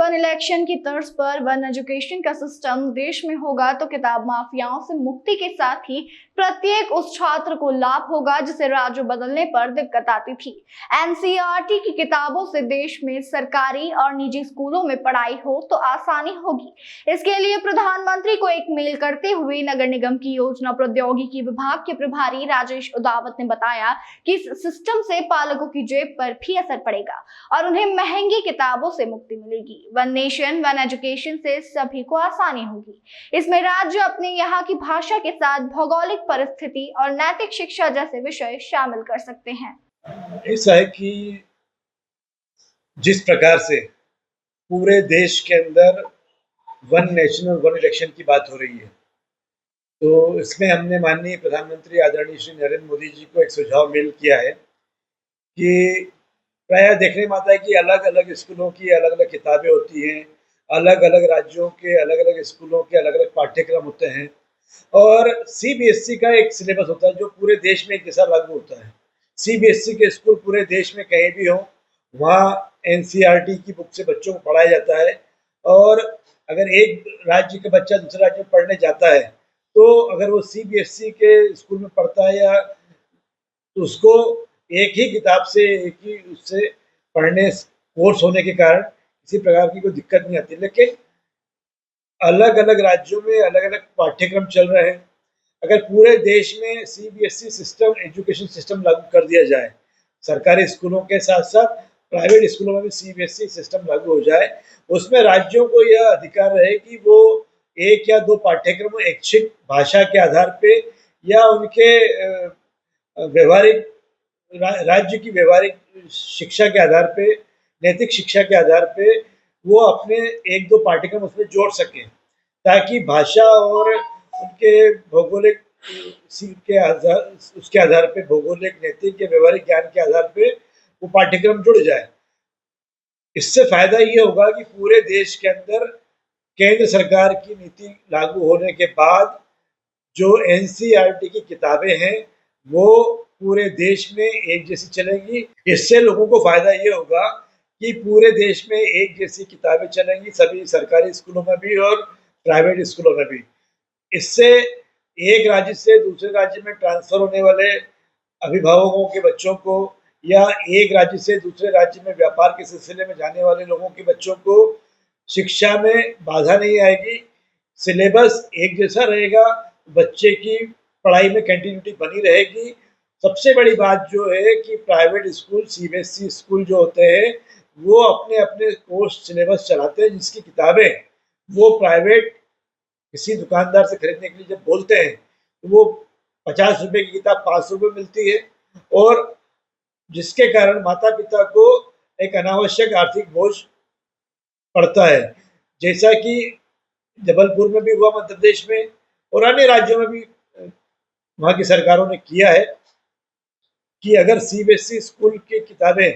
One election की तर्ज पर वन एजुकेशन का सिस्टम देश में होगा तो किताब माफियाओं से मुक्ति के साथ ही प्रत्येक उस छात्र को लाभ होगा जिसे राज्य बदलने पर दिक्कत आती थी। एनसीईआरटी की किताबों से देश में सरकारी और निजी स्कूलों में पढ़ाई हो तो आसानी होगी। इसके लिए प्रधानमंत्री को एक मेल करते हुए नगर निगम की योजना प्रौद्योगिकी विभाग के प्रभारी राजेश उदावत ने बताया कि इस सिस्टम से पालकों की जेब पर भी असर पड़ेगा और उन्हें महंगी किताबों से मुक्ति मिलेगी। वन नेशन वन एजुकेशन से सभी को आसानी होगी। इसमें राज्य अपने यहाँ की भाषा के साथ भौगोलिक परिस्थिति और नैतिक शिक्षा जैसे विषय शामिल कर सकते हैं। ऐसा है कि जिस प्रकार से पूरे देश के अंदर वन नेशन और वन इलेक्शन की बात हो रही है, तो इसमें हमने माननीय प्रधानमंत्री आदरणीय श्री नरेंद्र मोदी जी को एक सुझाव मेल किया है कि प्रायः देखने में आता है कि अलग अलग स्कूलों की अलग अलग किताबें होती हैं, अलग अलग राज्यों के अलग अलग स्कूलों के अलग अलग पाठ्यक्रम होते हैं और सीबीएसई का एक सिलेबस होता है जो पूरे देश में एक जैसा लागू होता है। सीबीएसई के स्कूल पूरे देश में कहीं भी हो, वहाँ एनसीईआरटी की बुक से बच्चों को पढ़ाया जाता है और अगर एक राज्य का बच्चा दूसरे राज्य में पढ़ने जाता है तो अगर वो सीबीएसई के स्कूल में पढ़ता है या तो उसको एक ही किताब से एक ही उससे पढ़ने कोर्स होने के कारण किसी प्रकार की कोई दिक्कत नहीं आती। लेकिन अलग अलग राज्यों में अलग अलग पाठ्यक्रम चल रहे हैं। अगर पूरे देश में सीबीएसई सिस्टम एजुकेशन सिस्टम लागू कर दिया जाए, सरकारी स्कूलों के साथ साथ प्राइवेट स्कूलों में भी सीबीएसई सिस्टम लागू हो जाए, उसमें राज्यों को यह अधिकार रहे कि वो एक या दो पाठ्यक्रम ऐच्छिक भाषा के आधार पे या उनके व्यवहारिक राज्य की व्यवहारिक शिक्षा के आधार पे, नैतिक शिक्षा के आधार पे वो अपने एक दो पाठ्यक्रम उसमें जोड़ सकें ताकि भाषा और उनके भौगोलिक के आधार उसके आधार पे भौगोलिक, नैतिक या व्यवहारिक ज्ञान के आधार पे वो पाठ्यक्रम जुड़ जाए। इससे फायदा ये होगा कि पूरे देश के अंदर केंद्र सरकार की नीति लागू होने के बाद जो एनसीईआरटी की किताबें हैं वो पूरे देश में एक जैसी चलेंगी। इससे लोगों को फायदा ये होगा कि पूरे देश में एक जैसी किताबें चलेंगी, सभी सरकारी स्कूलों में भी और प्राइवेट स्कूलों में भी। इससे एक राज्य से दूसरे राज्य में ट्रांसफर होने वाले अभिभावकों के बच्चों को या एक राज्य से दूसरे राज्य में व्यापार के सिलसिले में जाने वाले लोगों के बच्चों को शिक्षा में बाधा नहीं आएगी। सिलेबस एक जैसा रहेगा, बच्चे की पढ़ाई में कंटिन्यूटी बनी रहेगी। सबसे बड़ी बात जो है कि प्राइवेट स्कूल, सीबीएसई स्कूल जो होते हैं वो अपने अपने कोर्स सिलेबस चलाते हैं, जिसकी किताबें वो प्राइवेट किसी दुकानदार से खरीदने के लिए जब बोलते हैं तो वो 50 रुपये की किताब 500 रुपये मिलती है और जिसके कारण माता पिता को एक अनावश्यक आर्थिक बोझ पड़ता है। जैसा कि जबलपुर में भी हुआ मध्य प्रदेश में और अन्य राज्यों में भी वहाँ की सरकारों ने किया है कि अगर सीबीएसई स्कूल की किताबें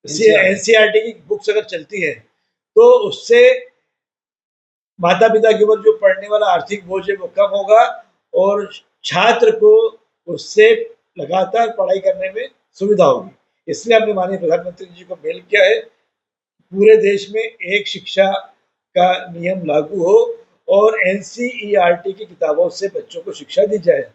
एनसीईआरटी की बुक्स अगर चलती हैं तो उससे माता पिता के ऊपर जो पढ़ने वाला आर्थिक बोझ है वो कम होगा और छात्र को उससे लगातार पढ़ाई करने में सुविधा होगी। इसलिए हमने माननीय प्रधानमंत्री जी को मेल किया है पूरे देश में एक शिक्षा का नियम लागू हो और एनसीईआरटी की किताबों से बच्चों को शिक्षा दी जाए।